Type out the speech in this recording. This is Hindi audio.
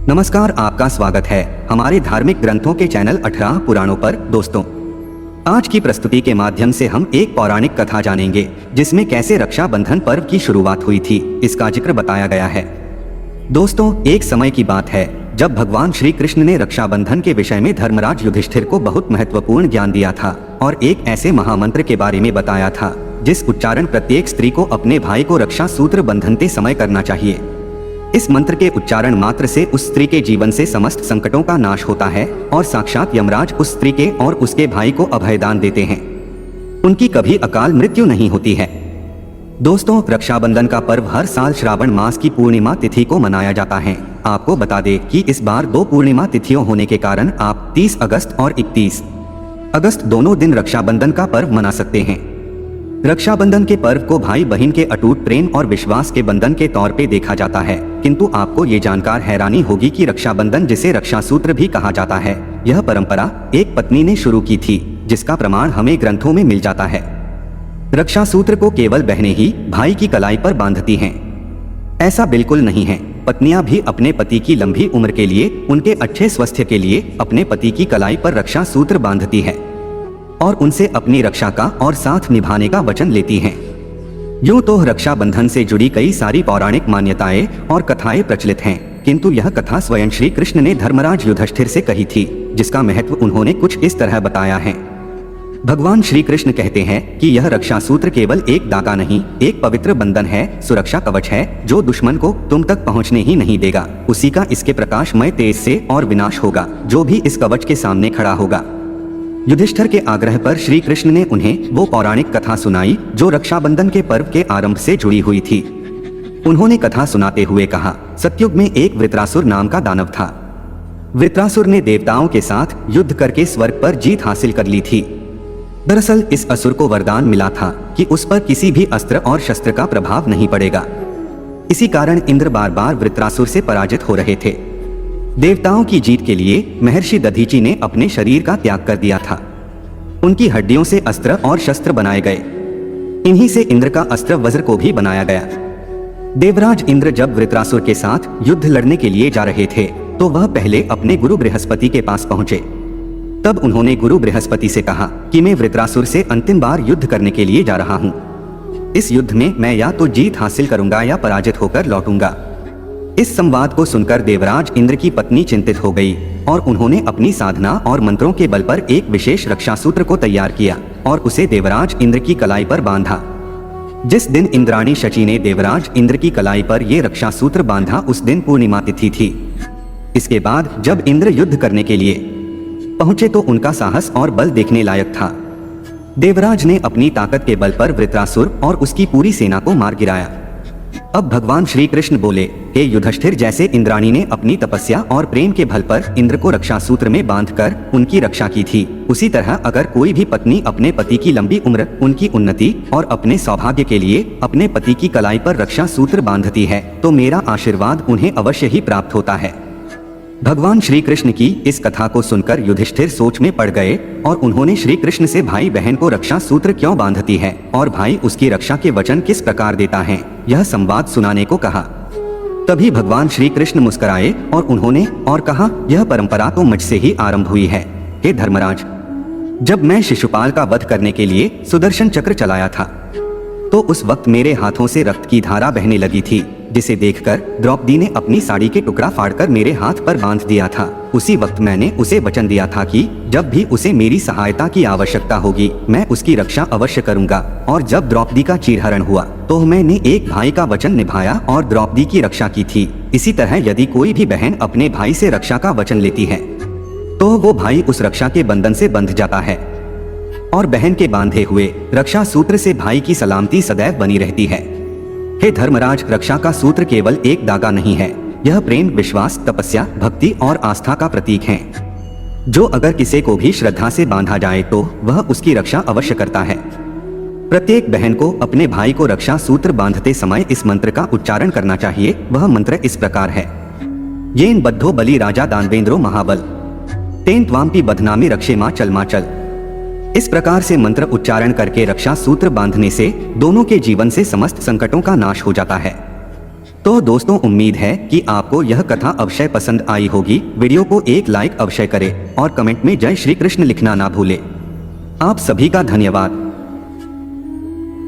नमस्कार, आपका स्वागत है हमारे धार्मिक ग्रंथों के चैनल 18 पुराणों पर। दोस्तों, आज की प्रस्तुति के माध्यम से हम एक पौराणिक कथा जानेंगे जिसमें कैसे रक्षाबंधन पर्व की शुरुआत हुई थी, इसका जिक्र बताया गया है। दोस्तों, एक समय की बात है जब भगवान श्री कृष्ण ने रक्षाबंधन के विषय में धर्मराज युधिष्ठिर को बहुत महत्वपूर्ण ज्ञान दिया था और एक ऐसे महामंत्र के बारे में बताया था जिस उच्चारण प्रत्येक स्त्री को अपने भाई को रक्षा सूत्र बंधनते समय करना चाहिए। इस मंत्र के उच्चारण मात्र से उस स्त्री के जीवन से समस्त संकटों का नाश होता है और साक्षात यमराज उस स्त्री के और उसके भाई को अभयदान देते हैं। उनकी कभी अकाल मृत्यु नहीं होती है। दोस्तों, रक्षाबंधन का पर्व हर साल श्रावण मास की पूर्णिमा तिथि को मनाया जाता है। आपको बता दें कि इस बार 2 पूर्णिमा तिथियों होने के कारण आप 30 अगस्त और 31 अगस्त दोनों दिन रक्षाबंधन का पर्व मना सकते हैं। रक्षाबंधन के पर्व को भाई बहन के अटूट प्रेम और विश्वास के बंधन के तौर पे देखा जाता है, किंतु आपको ये जानकर हैरानी होगी कि रक्षाबंधन, जिसे रक्षा सूत्र भी कहा जाता है, यह परंपरा एक पत्नी ने शुरू की थी, जिसका प्रमाण हमें ग्रंथों में मिल जाता है। रक्षा सूत्र को केवल बहनें ही भाई की कलाई पर बांधती हैं। ऐसा बिल्कुल नहीं है। पत्नियां भी अपने पति की लंबी उम्र के लिए, उनके अच्छे स्वास्थ्य के लिए अपने पति की कलाई पर रक्षा सूत्र बांधती है और उनसे अपनी रक्षा का और साथ निभाने का वचन लेती हैं। यूं तो रक्षाबंधन से जुड़ी कई सारी पौराणिक मान्यताएं और कथाएं प्रचलित हैं, किंतु यह कथा स्वयं श्री कृष्ण ने धर्मराज युधिष्ठिर से कही थी, जिसका महत्व उन्होंने कुछ इस तरह बताया है। भगवान श्री कृष्ण कहते हैं कि यह रक्षा सूत्र केवल एक धागा नहीं, एक पवित्र बंधन है, सुरक्षा कवच है, जो दुश्मन को तुम तक पहुंचने ही नहीं देगा। उसी का इसके प्रकाशमय तेज से और विनाश होगा, जो भी इस कवच के सामने खड़ा होगा। युधिष्ठिर के आग्रह पर श्री कृष्ण ने उन्हें वो पौराणिक कथा सुनाई जो रक्षाबंधन के पर्व के आरंभ से जुड़ी हुई थी। उन्होंने कथा सुनाते हुए कहा, सतयुग में एक वृत्रासुर नाम का दानव था। वृत्रासुर ने देवताओं के साथ युद्ध करके स्वर्ग पर जीत हासिल कर ली थी। दरअसल इस असुर को वरदान मिला था कि उस पर किसी भी अस्त्र और शस्त्र का प्रभाव नहीं पड़ेगा। इसी कारण इंद्र बार बार वृत्रासुर से पराजित हो रहे थे। देवताओं की जीत के लिए महर्षि दधीचि ने अपने शरीर का त्याग कर दिया था। उनकी हड्डियों से अस्त्र और शस्त्र बनाए गए। इन्हीं से इंद्र का अस्त्र वज्र को भी बनाया गया। देवराज इंद्र जब वृत्रासुर के साथ युद्ध लड़ने के लिए जा रहे थे तो वह पहले अपने गुरु बृहस्पति के पास पहुंचे। तब उन्होंने गुरु बृहस्पति से कहा कि मैं वृत्रासुर से अंतिम बार युद्ध करने के लिए जा रहा हूँ। इस युद्ध में मैं या तो जीत हासिल करूंगा या पराजित होकर लौटूंगा। इस संवाद को सुनकर देवराज इंद्र की पत्नी चिंतित हो गई और उन्होंने अपनी साधना और मंत्रों के बल पर एक विशेष रक्षा सूत्र को तैयार किया और उसे देवराज इंद्र की कलाई पर बांधा। जिस दिन इंद्राणी शची ने देवराज इंद्र की कलाई पर यह रक्षा सूत्र बांधा, उस दिन पूर्णिमा तिथि थी। इसके बाद जब इंद्र युद्ध करने के लिए पहुंचे तो उनका साहस और बल देखने लायक था। देवराज ने अपनी ताकत के बल पर वृत्रासुर और उसकी पूरी सेना को मार गिराया। अब भगवान श्री कृष्ण बोले, हे युधिष्ठिर, जैसे इंद्राणी ने अपनी तपस्या और प्रेम के बल पर इंद्र को रक्षा सूत्र में बांधकर उनकी रक्षा की थी, उसी तरह अगर कोई भी पत्नी अपने पति की लंबी उम्र, उनकी उन्नति और अपने सौभाग्य के लिए अपने पति की कलाई पर रक्षा सूत्र बांधती है तो मेरा आशीर्वाद उन्हें अवश्य ही प्राप्त होता है। भगवान श्री कृष्ण की इस कथा को सुनकर युधिष्ठिर सोच में पड़ गए और उन्होंने श्री कृष्ण से भाई बहन को रक्षा सूत्र क्यों बांधती है और भाई उसकी रक्षा के वचन किस प्रकार देता है, यह संवाद सुनाने को कहा। तभी भगवान श्री कृष्ण मुस्कुराए और उन्होंने और कहा, यह परंपरा तो मुझसे ही आरंभ हुई है। हे धर्मराज, जब मैं शिशुपाल का वध करने के लिए सुदर्शन चक्र चलाया था तो उस वक्त मेरे हाथों से रक्त की धारा बहने लगी थी, जिसे देखकर द्रौपदी ने अपनी साड़ी के टुकड़ा फाड़कर मेरे हाथ पर बांध दिया था। उसी वक्त मैंने उसे वचन दिया था कि जब भी उसे मेरी सहायता की आवश्यकता होगी मैं उसकी रक्षा अवश्य करूंगा। और जब द्रौपदी का चीरहरण हुआ तो मैंने एक भाई का वचन निभाया और द्रौपदी की रक्षा की थी। इसी तरह यदि कोई भी बहन अपने भाई से रक्षा का वचन लेती है तो वो भाई उस रक्षा के बंधन से बंध जाता है और बहन के बांधे हुए रक्षा सूत्र से भाई की सलामती सदैव बनी रहती है। हे धर्मराज, रक्षा का सूत्र केवल एक धागा नहीं है, यह प्रेम, विश्वास, तपस्या, भक्ति और आस्था का प्रतीक है, जो अगर किसी को भी श्रद्धा से बांधा जाए तो वह उसकी रक्षा अवश्य करता है। प्रत्येक बहन को अपने भाई को रक्षा सूत्र बांधते समय इस मंत्र का उच्चारण करना चाहिए। वह मंत्र इस प्रकार है, येन बद्धो बलि राजा दानवेंद्रो महाबल, तेन त्वाम्पि बधनामि रक्षेमा चलमाचल। इस प्रकार से मंत्र उच्चारण करके रक्षा सूत्र बांधने से दोनों के जीवन से समस्त संकटों का नाश हो जाता है। तो दोस्तों उम्मीद है कि आपको यह कथा अवश्य पसंद आई होगी। वीडियो को एक लाइक अवश्य करें और कमेंट में जय श्री कृष्ण लिखना ना भूले। आप सभी का धन्यवाद।